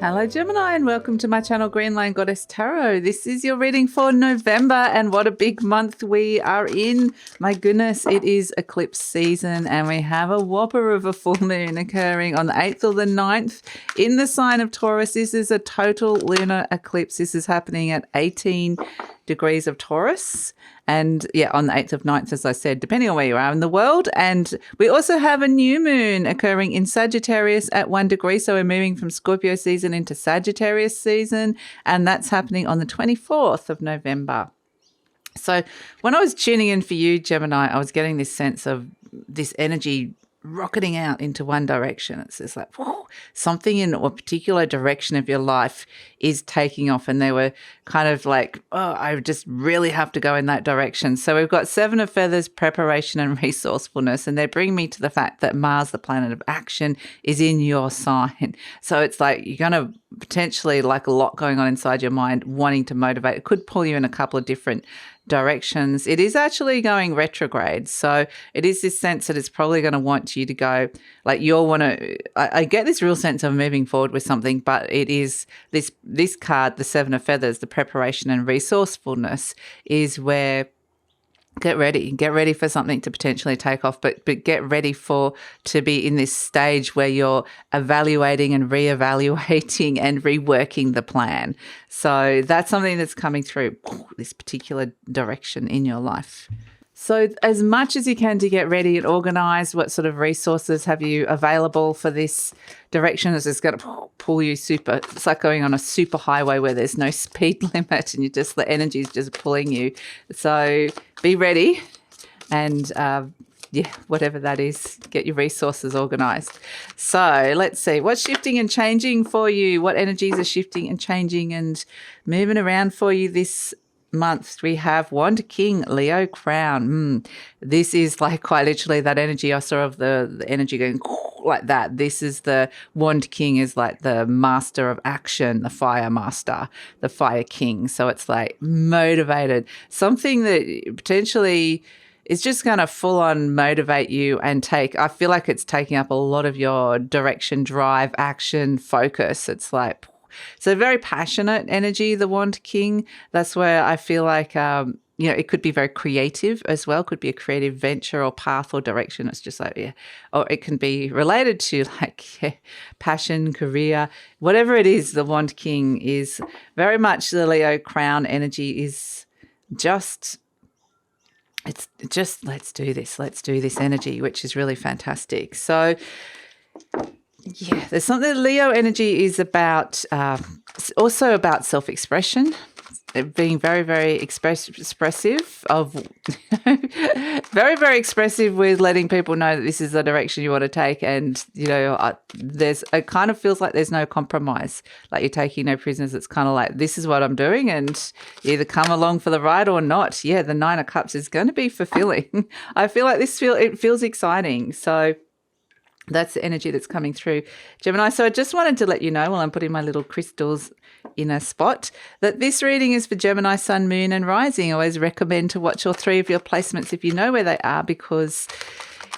Hello Gemini and welcome to my channel Green Line Goddess Tarot. This is your reading for November and what a big month we are in. My goodness, it is eclipse season and we have a whopper of a full moon occurring on the 8th or the 9th in the sign of Taurus. This is a total lunar eclipse. This is happening at 18 degrees of Taurus and on the 8th of 9th, as I said, depending on where you are in the world. And we also have a new moon occurring in Sagittarius at 1 degree. So we're moving from Scorpio season into Sagittarius season, and that's happening on the 24th of November. So when I was tuning in for you, Gemini, I was getting this sense of this energy rocketing out into one direction. It's just like, whoa, something in a particular direction of your life is taking off. And they were kind of like, oh, I just really have to go in that direction. So we've got 7 of Feathers, preparation and resourcefulness. And they bring me to the fact that Mars, the planet of action, is in your sign. So it's like you're going to potentially, like a lot going on inside your mind, wanting to motivate. It could pull you in a couple of different directions. It is actually going retrograde. So it is this sense that it's probably going to want you to go, like you'll want to, I get this real sense of moving forward with something, but it is this card, the 7 of Feathers, the preparation and resourcefulness, is where get ready for something to potentially take off, but get ready to be in this stage where you're evaluating and reevaluating and reworking the plan. So that's something that's coming through this particular direction in your life. So as much as you can to get ready and organize, what sort of resources have you available for this direction? Is it's going to pull you super, it's like going on a super highway where there's no speed limit and the energy is just pulling you. So be ready and whatever that is, get your resources organized. So let's see, what's shifting and changing for you? What energies are shifting and changing and moving around for you this month? We have Wand King, Leo Crown. This is like quite literally that energy I saw of the energy going like that. This is the Wand King, is like the master of action, the fire master, the fire king. So it's like motivated, something that potentially is just going to full on motivate you and I feel like it's taking up a lot of your direction, drive, action, focus. It's like, so very passionate energy, the Wand King. That's where I feel like, it could be very creative as well. Could be a creative venture or path or direction. It's just like, or it can be related to like passion, career, whatever it is. The Wand King is very much the Leo Crown energy is just, it's just, let's do this energy, which is really fantastic. So there's something Leo energy is about, also about self-expression, being very, very expressive of, very, very expressive with letting people know that this is the direction you want to take. And, it kind of feels like there's no compromise, like you're taking no prisoners. It's kind of like, this is what I'm doing and you either come along for the ride or not. Yeah, the 9 of Cups is going to be fulfilling. I feel like it feels exciting. So that's the energy that's coming through, Gemini. So I just wanted to let you know, while I'm putting my little crystals in a spot, that this reading is for Gemini, Sun, Moon and Rising. I always recommend to watch all 3 of your placements if you know where they are, because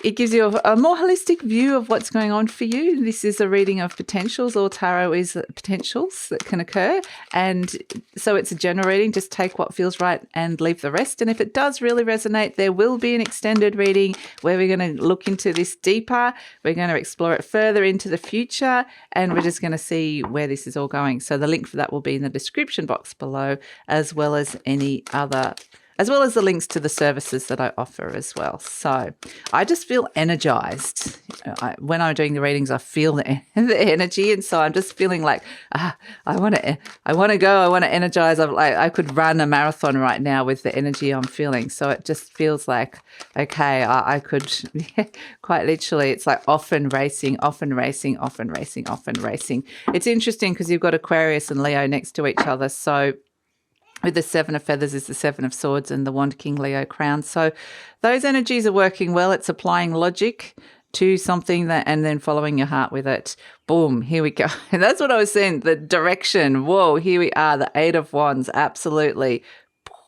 it gives you a more holistic view of what's going on for you. This is a reading of potentials. All tarot is potentials that can occur. And so it's a general reading. Just take what feels right and leave the rest. And if it does really resonate, there will be an extended reading where we're going to look into this deeper. We're going to explore it further into the future. And we're just going to see where this is all going. So the link for that will be in the description box below, as well as the links to the services that I offer as well. So I just feel energized. When I'm doing the readings, I feel the energy. And so I'm just feeling like, I want to go. I want to energize. I could run a marathon right now with the energy I'm feeling. So it just feels like, okay, I could, quite literally, it's like often racing. It's interesting because you've got Aquarius and Leo next to each other. So with the 7 of Feathers is the 7 of Swords and the Wand King, Leo Crown. So those energies are working well. It's applying logic to something and then following your heart with it. Boom, here we go. And that's what I was saying, the direction. Whoa, here we are, the 8 of Wands, absolutely.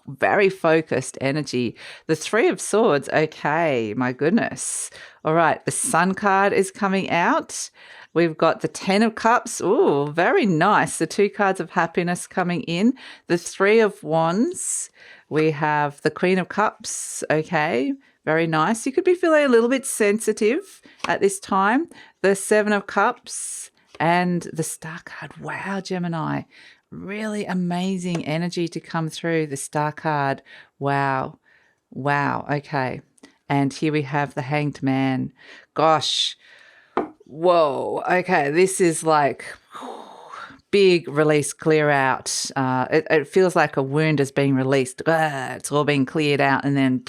Very focused energy. The 3 of Swords, okay, my goodness. All right, the Sun card is coming out. We've got the 10 of Cups. Ooh, very nice. The 2 cards of happiness coming in. The 3 of Wands. We have the Queen of Cups. Okay, very nice. You could be feeling a little bit sensitive at this time. The 7 of Cups and the Star card. Wow, Gemini. Really amazing energy to come through. The Star card. Wow. Wow. Okay. And here we have the Hanged Man. Gosh. Whoa. Okay. This is like big release, clear out. It feels like a wound is being released. It's all being cleared out. And then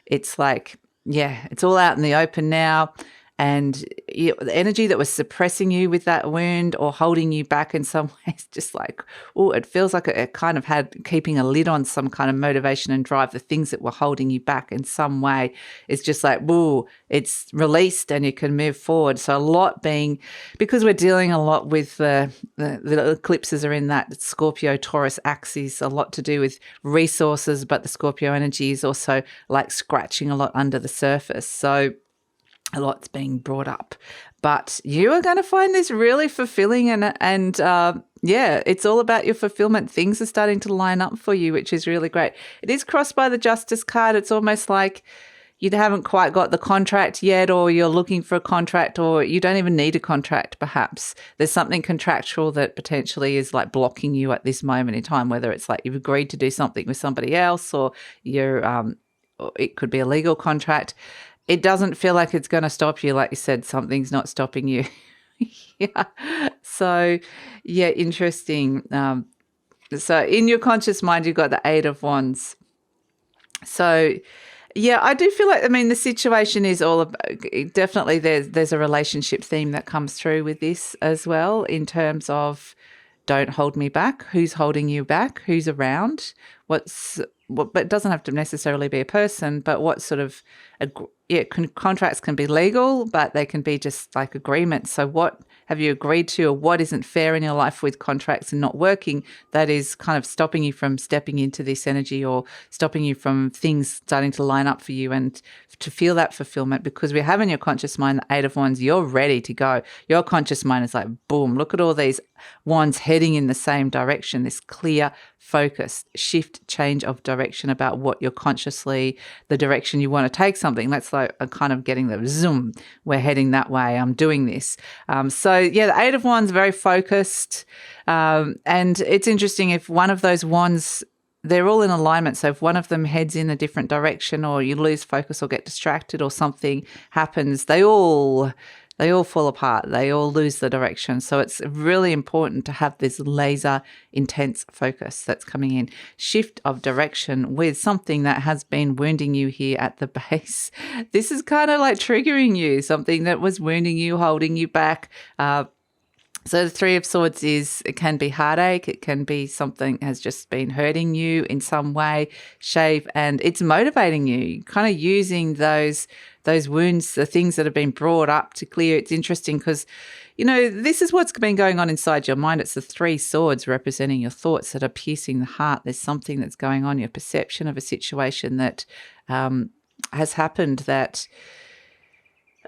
it's like, yeah, it's all out in the open now. And the energy that was suppressing you with that wound or holding you back in some ways, just like, oh, it feels like it kind of had keeping a lid on some kind of motivation and drive. The things that were holding you back in some way, it's just like, whoa, it's released and you can move forward. So a lot being, because we're dealing a lot with the eclipses are in that Scorpio Taurus axis, a lot to do with resources, but the Scorpio energy is also like scratching a lot under the surface. So a lot's being brought up, but you are going to find this really fulfilling and yeah, it's all about your fulfillment. Things are starting to line up for you, which is really great. It is crossed by the Justice card. It's almost like you haven't quite got the contract yet, or you're looking for a contract, or you don't even need a contract perhaps. There's something contractual that potentially is like blocking you at this moment in time, whether it's like you've agreed to do something with somebody else or you're or it could be a legal contract. It doesn't feel like it's going to stop you. Like you said, something's not stopping you. Yeah. So, yeah, interesting. So in your conscious mind, you've got the 8 of Wands. So, yeah, I do feel like, I mean, the situation is all about, definitely there's a relationship theme that comes through with this as well, in terms of don't hold me back. Who's holding you back? Who's around? But it doesn't have to necessarily be a person, but what sort of, contracts can be legal, but they can be just like agreements. So what have you agreed to, or what isn't fair in your life with contracts and not working that is kind of stopping you from stepping into this energy, or stopping you from things starting to line up for you and to feel that fulfillment? Because we have in your conscious mind the 8 of Wands, you're ready to go. Your conscious mind is like, boom, look at all these wands heading in the same direction, this clear focus, shift, change of direction about what you're consciously, the direction you want to take something. That's like a kind of getting the zoom, we're heading that way, I'm doing this. So yeah, the 8 of Wands, very focused. And it's interesting if one of those wands, they're all in alignment. So if one of them heads in a different direction, or you lose focus or get distracted or something happens, they all fall apart. They all lose the direction. So it's really important to have this laser intense focus that's coming in. Shift of direction with something that has been wounding you here at the base. This is kind of like triggering you, something that was wounding you, holding you back. So the 3 of Swords it can be heartache. It can be something has just been hurting you in some way, shape, and it's motivating you, kind of using those wounds, the things that have been brought up to clear. It's interesting because, this is what's been going on inside your mind. It's the 3 swords representing your thoughts that are piercing the heart. There's something that's going on, your perception of a situation that has happened that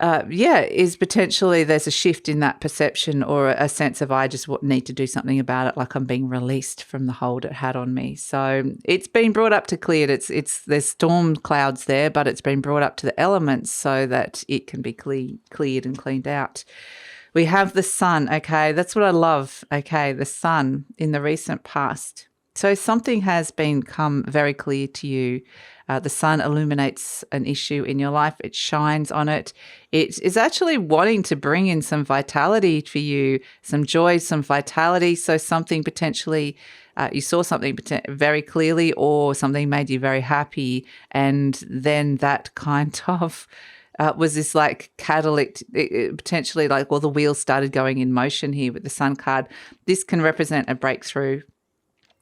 is potentially there's a shift in that perception, or a sense of I just need to do something about it, like I'm being released from the hold it had on me. So it's been brought up to cleared. There's storm clouds there, but it's been brought up to the elements so that it can be cleared and cleaned out. We have the Sun, okay? That's what I love, okay? The Sun in the recent past. So something has become very clear to you. The sun illuminates an issue in your life. It shines on it. It is actually wanting to bring in some vitality for you, some joy, some vitality. So something potentially, you saw something very clearly, or something made you very happy. And then that kind of was this like catalytic, potentially like, well, the wheels started going in motion here with the Sun card. This can represent a breakthrough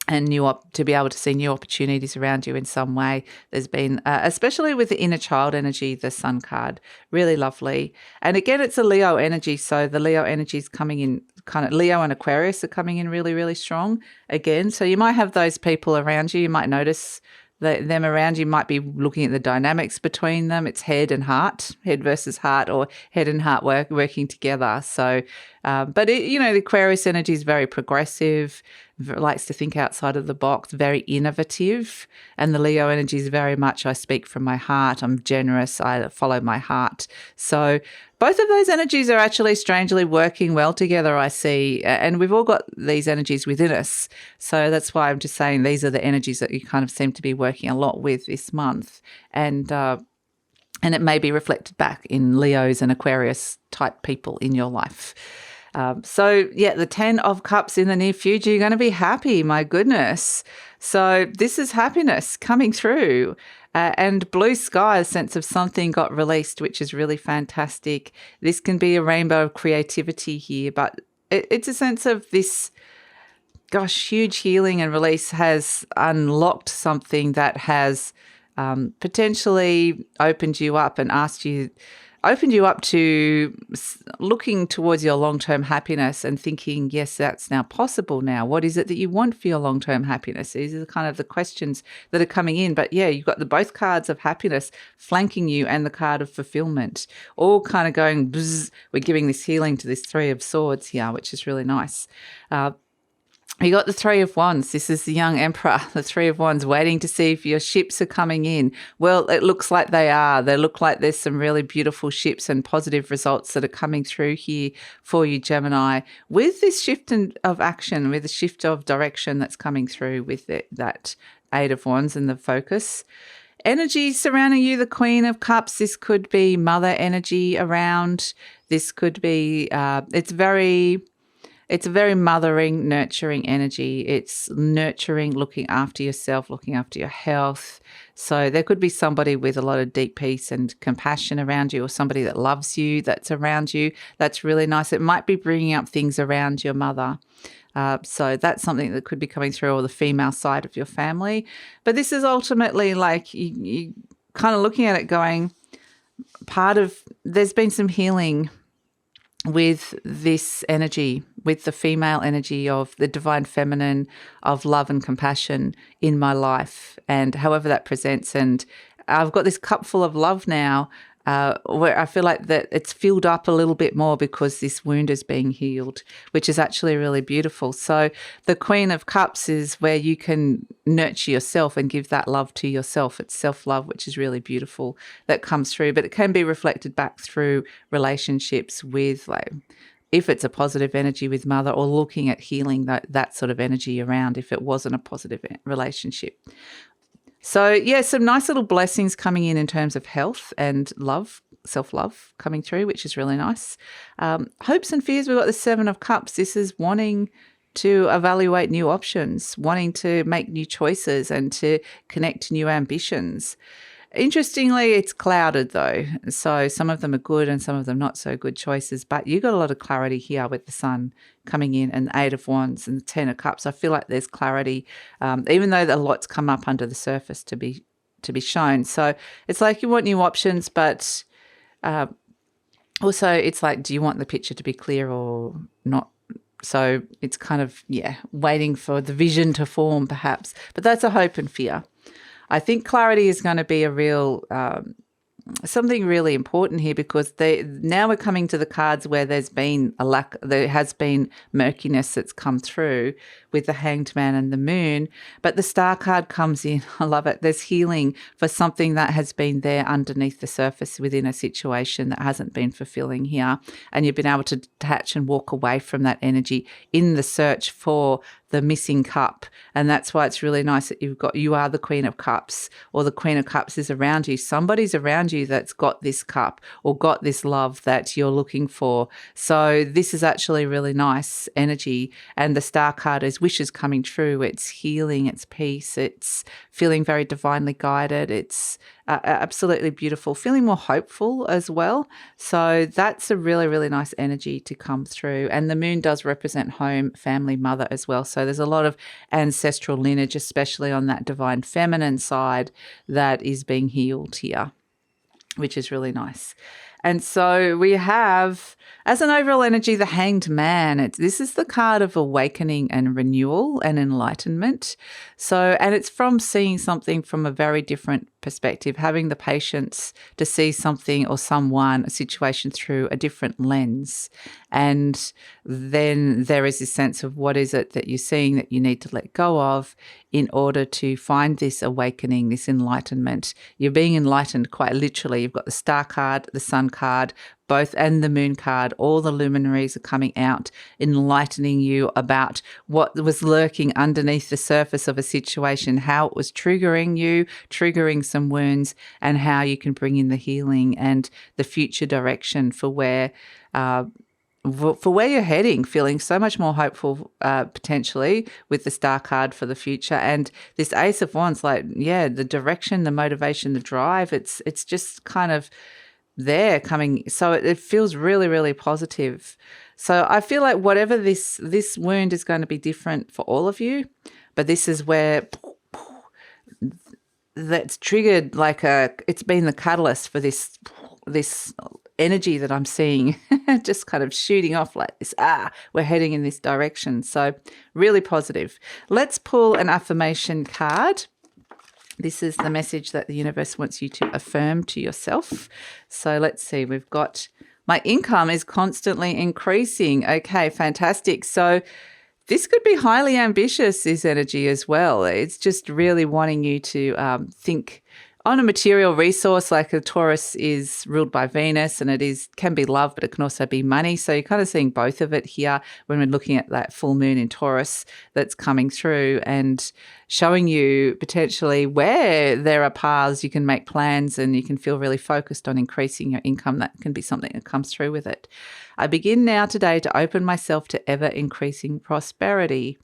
and to be able to see new opportunities around you in some way. There's been, especially with the inner child energy, the Sun card, really lovely. And again, it's a Leo energy. So the Leo energy is coming in, kind of Leo and Aquarius are coming in really, really strong again. So you might have those people around you. You might notice them around you might be looking at the dynamics between them. It's head and heart, head versus heart, or head and heart working together. So, but the Aquarius energy is very progressive, likes to think outside of the box, very innovative. And the Leo energy is very much, I speak from my heart. I'm generous. I follow my heart. So both of those energies are actually strangely working well together, I see. And we've all got these energies within us. So that's why I'm just saying these are the energies that you kind of seem to be working a lot with this month. And it may be reflected back in Leos and Aquarius type people in your life. The 10 of Cups in the near future, you're going to be happy, my goodness. So this is happiness coming through. And blue sky, a sense of something got released, which is really fantastic. This can be a rainbow of creativity here, but it's a sense of this, huge healing and release has unlocked something that has potentially opened you up and opened you up to looking towards your long-term happiness and thinking, yes, that's now possible now. What is it that you want for your long-term happiness? These are kind of the questions that are coming in. But yeah, you've got both cards of happiness flanking you and the card of fulfillment, all kind of going, bzz. We're giving this healing to this Three of Swords here, which is really nice. You got the Three of Wands. This is the young emperor, the Three of Wands, waiting to see if your ships are coming in. Well, it looks like they are. They look like there's some really beautiful ships and positive results that are coming through here for you, Gemini, with this shift of action, with a shift of direction that's coming through with that Eight of Wands and the focus. Energy surrounding you, the Queen of Cups. This could be mother energy around. This could be, it's a very mothering, nurturing energy. It's nurturing, looking after yourself, looking after your health. So there could be somebody with a lot of deep peace and compassion around you, or somebody that loves you that's around you. That's really nice. It might be bringing up things around your mother. So that's something that could be coming through, or the female side of your family. But this is ultimately like you kind of looking at it going, there's been some healing with this energy, with the female energy of the divine feminine, of love and compassion in my life, and however that presents. And I've got this cup full of love now, where I feel like that it's filled up a little bit more because this wound is being healed, which is actually really beautiful. So the Queen of Cups is where you can nurture yourself and give that love to yourself. It's self-love, which is really beautiful, that comes through, but it can be reflected back through relationships with, like, if it's a positive energy with mother, or looking at healing that sort of energy around if it wasn't a positive relationship. So, yeah, some nice little blessings coming in terms of health and love, self-love coming through, which is really nice. Hopes and fears, we've got the Seven of Cups. This is wanting to evaluate new options, wanting to make new choices and to connect to new ambitions. Interestingly, it's clouded though. So some of them are good and some of them not so good choices, but you got a lot of clarity here with the Sun coming in and the Eight of Wands and the Ten of Cups. I feel like there's clarity, even though a lot's come up under the surface to be shown. So it's like you want new options, but also it's like, do you want the picture to be clear or not? So it's kind of, waiting for the vision to form perhaps, but that's a hope and fear. I think clarity is going to be a real something really important here, because now we're coming to the cards where there has been murkiness that's come through with the Hanged Man and the Moon, but the Star card comes in. I love it. There's healing for something that has been there underneath the surface within a situation that hasn't been fulfilling here, and you've been able to detach and walk away from that energy in the search for the missing cup. And that's why it's really nice that you are the Queen of Cups, or the Queen of Cups is around you. Somebody's around you that's got this cup or got this love that you're looking for. So this is actually really nice energy. And the Star card is wishes coming true. It's healing, it's peace, it's feeling very divinely guided. It's absolutely beautiful, feeling more hopeful as well. So that's a really, really nice energy to come through. And the Moon does represent home, family, mother as well. So there's a lot of ancestral lineage, especially on that divine feminine side, that is being healed here. which is really nice. And so we have, as an overall energy, the Hanged Man. This is the card of awakening and renewal and enlightenment. So, and it's from seeing something from a very different perspective, having the patience to see something or someone, a situation through a different lens. And then there is this sense of what is it that you're seeing that you need to let go of in order to find this awakening, this enlightenment. You're being enlightened quite literally. You've got the Star card, the Sun card, both, and the Moon card. All the luminaries are coming out, enlightening you about what was lurking underneath the surface of a situation, how it was triggering you, triggering some wounds, and how you can bring in the healing and the future direction for where you're heading, feeling so much more hopeful potentially with the Star card for the future. And this Ace of Wands, the direction, the motivation, the drive, it's just kind of there coming. So it feels really, really positive. So I feel like whatever this wound is going to be different for all of you, but this is where that's triggered, it's been the catalyst for this energy that I'm seeing just kind of shooting off like this. We're heading in this direction. So really positive. Let's pull an affirmation card. This is the message that the universe wants you to affirm to yourself. So let's see. We've got, my income is constantly increasing. Okay, fantastic. So this could be highly ambitious, this energy as well. It's just really wanting you to think on a material resource. Like a Taurus is ruled by Venus, and can be love, but it can also be money. So you're kind of seeing both of it here when we're looking at that full moon in Taurus that's coming through and showing you potentially where there are paths you can make plans and you can feel really focused on increasing your income. That can be something that comes through with it. I begin now today to open myself to ever increasing prosperity.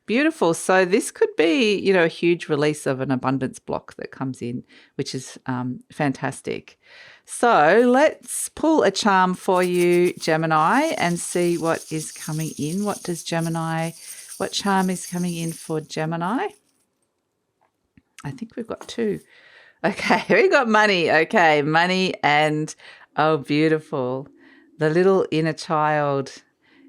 Beautiful. So this could be, a huge release of an abundance block that comes in, which is fantastic. So let's pull a charm for you, Gemini, and see what is coming in. What charm is coming in for Gemini? I think we've got two. Okay, we've got money. Okay, money and, oh, beautiful. The little inner child.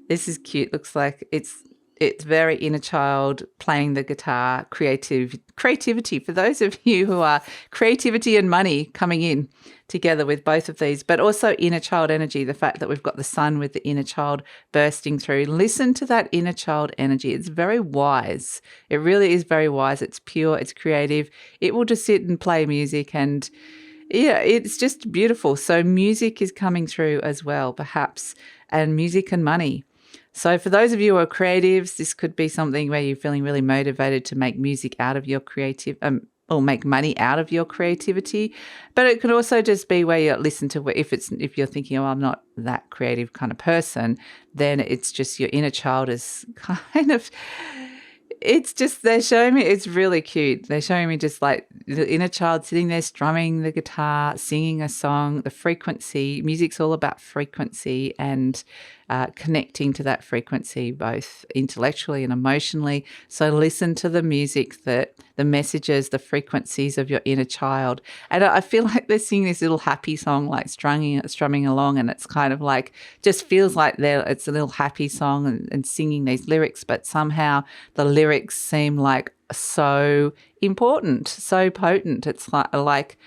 This is cute. Looks like it's very inner child, playing the guitar, creativity. For those of you who are creativity and money coming in together with both of these, but also inner child energy, the fact that we've got the sun with the inner child bursting through. Listen to that inner child energy. It's very wise. It really is very wise. It's pure. It's creative. It will just sit and play music and it's just beautiful. So music is coming through as well, perhaps, and music and money. So for those of you who are creatives, this could be something where you're feeling really motivated to make music out of your or make money out of your creativity. But it could also just be where you listen to if you're thinking, oh, I'm not that creative kind of person, then it's just your inner child is kind of, it's just, they're showing me, it's really cute. They're showing me just like the inner child sitting there strumming the guitar, singing a song, the frequency. Music's all about frequency and connecting to that frequency, both intellectually and emotionally. So listen to the music, the messages, the frequencies of your inner child. And I feel like they're singing this little happy song, like strumming along, and it's kind of like, just feels like it's a little happy song and singing these lyrics, but somehow the lyrics seem like so important, so potent. It's like,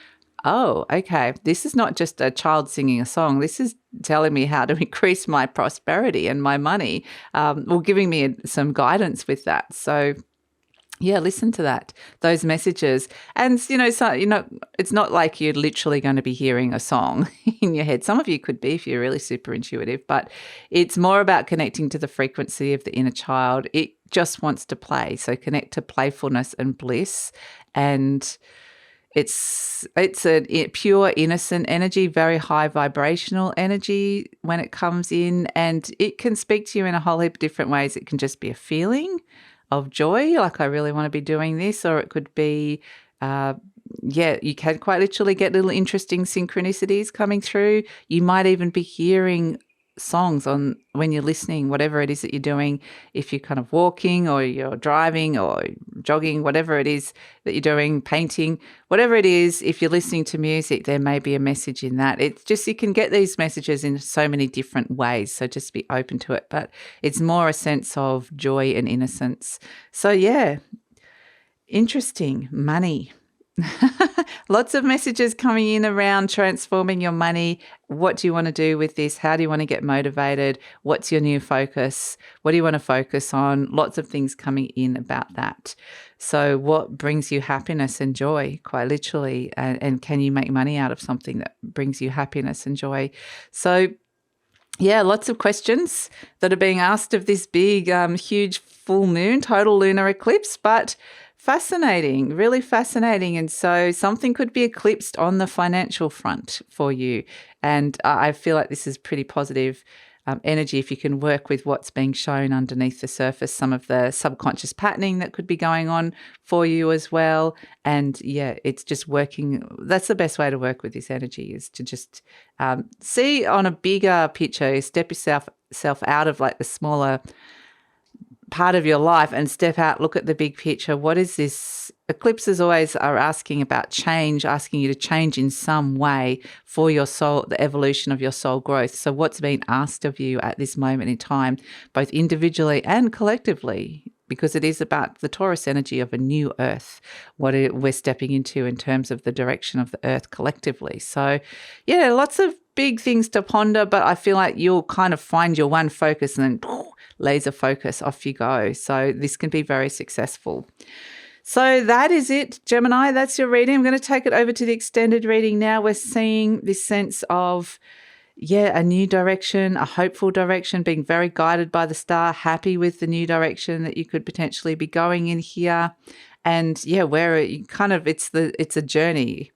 oh, okay, this is not just a child singing a song. This is telling me how to increase my prosperity and my money, or giving me some guidance with that. So yeah, listen to those messages. And, it's not like you're literally going to be hearing a song in your head. Some of you could be if you're really super intuitive, but it's more about connecting to the frequency of the inner child. It just wants to play. So connect to playfulness and bliss. And it's a pure, innocent energy, very high vibrational energy when it comes in, and it can speak to you in a whole heap of different ways. It can just be a feeling of joy, like I really want to be doing this, or it could be, you can quite literally get little interesting synchronicities coming through. You might even be hearing songs on when you're listening, whatever it is that you're doing, if you're kind of walking or you're driving or jogging, whatever it is that you're doing, painting, whatever it is, if you're listening to music, there may be a message in that. It's just you can get these messages in so many different ways, so just be open to it. But it's more a sense of joy and innocence. So yeah, interesting. Money. Lots of messages coming in around transforming your money. What do you want to do with this? How do you want to get motivated? What's your new focus? What do you want to focus on? Lots of things coming in about that. So what brings you happiness and joy, quite literally? And can you make money out of something that brings you happiness and joy? So yeah, lots of questions that are being asked of this big, huge full moon, total lunar eclipse, but fascinating, really fascinating. And so something could be eclipsed on the financial front for you. And I feel like this is pretty positive energy if you can work with what's being shown underneath the surface, some of the subconscious patterning that could be going on for you as well. And yeah, it's just working. That's the best way to work with this energy, is to just see on a bigger picture, step yourself out of like the smaller part of your life and step out, look at the big picture. What is this? Eclipses always are asking about change, asking you to change in some way for your soul, the evolution of your soul growth. So what's being asked of you at this moment in time, both individually and collectively, because it is about the Taurus energy of a new earth, what we're stepping into in terms of the direction of the earth collectively. So yeah, lots of big things to ponder, but I feel like you'll kind of find your one focus and then laser focus, off you go. So this can be very successful. So that is it, Gemini. That's your reading. I'm going to take it over to the extended reading now. We're seeing this sense of, a new direction, a hopeful direction, being very guided by the star, happy with the new direction that you could potentially be going in here. And where you kind of, it's a journey.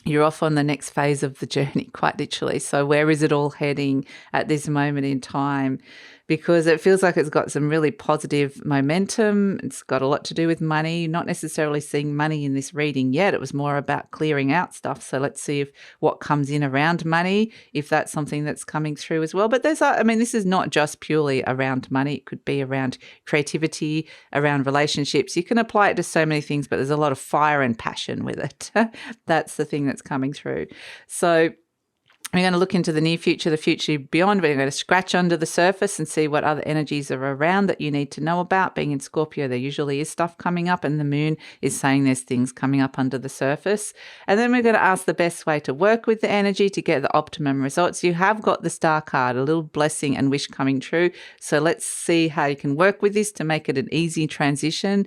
You're off on the next phase of the journey, quite literally. So where is it all heading at this moment in time? Because it feels like it's got some really positive momentum. It's got a lot to do with money, not necessarily seeing money in this reading yet. It was more about clearing out stuff. So let's see what comes in around money, if that's something that's coming through as well. But this is not just purely around money. It could be around creativity, around relationships. You can apply it to so many things, but there's a lot of fire and passion with it. That's the thing that's coming through. So we're going to look into the near future, the future beyond. We're going to scratch under the surface and see what other energies are around that you need to know about. Being in Scorpio, there usually is stuff coming up, and the moon is saying there's things coming up under the surface. And then we're going to ask the best way to work with the energy to get the optimum results. You have got the star card, a little blessing and wish coming true. So let's see how you can work with this to make it an easy transition.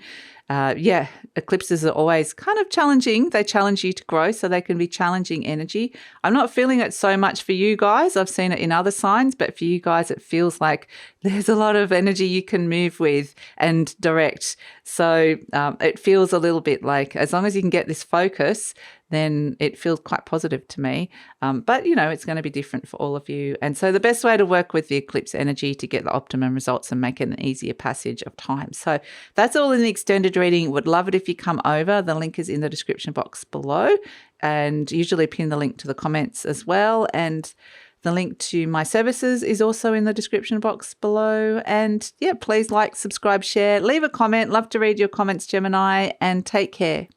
Eclipses are always kind of challenging. They challenge you to grow, so they can be challenging energy. I'm not feeling it so much for you guys. I've seen it in other signs, but for you guys, it feels like there's a lot of energy you can move with and direct. So it feels a little bit like, as long as you can get this focus, then it feels quite positive to me. But, it's going to be different for all of you. And so the best way to work with the eclipse energy to get the optimum results and make it an easier passage of time. So that's all in the extended reading. Would love it if you come over. The link is in the description box below, and usually pin the link to the comments as well. And the link to my services is also in the description box below. And please like, subscribe, share, leave a comment. Love to read your comments, Gemini, and take care.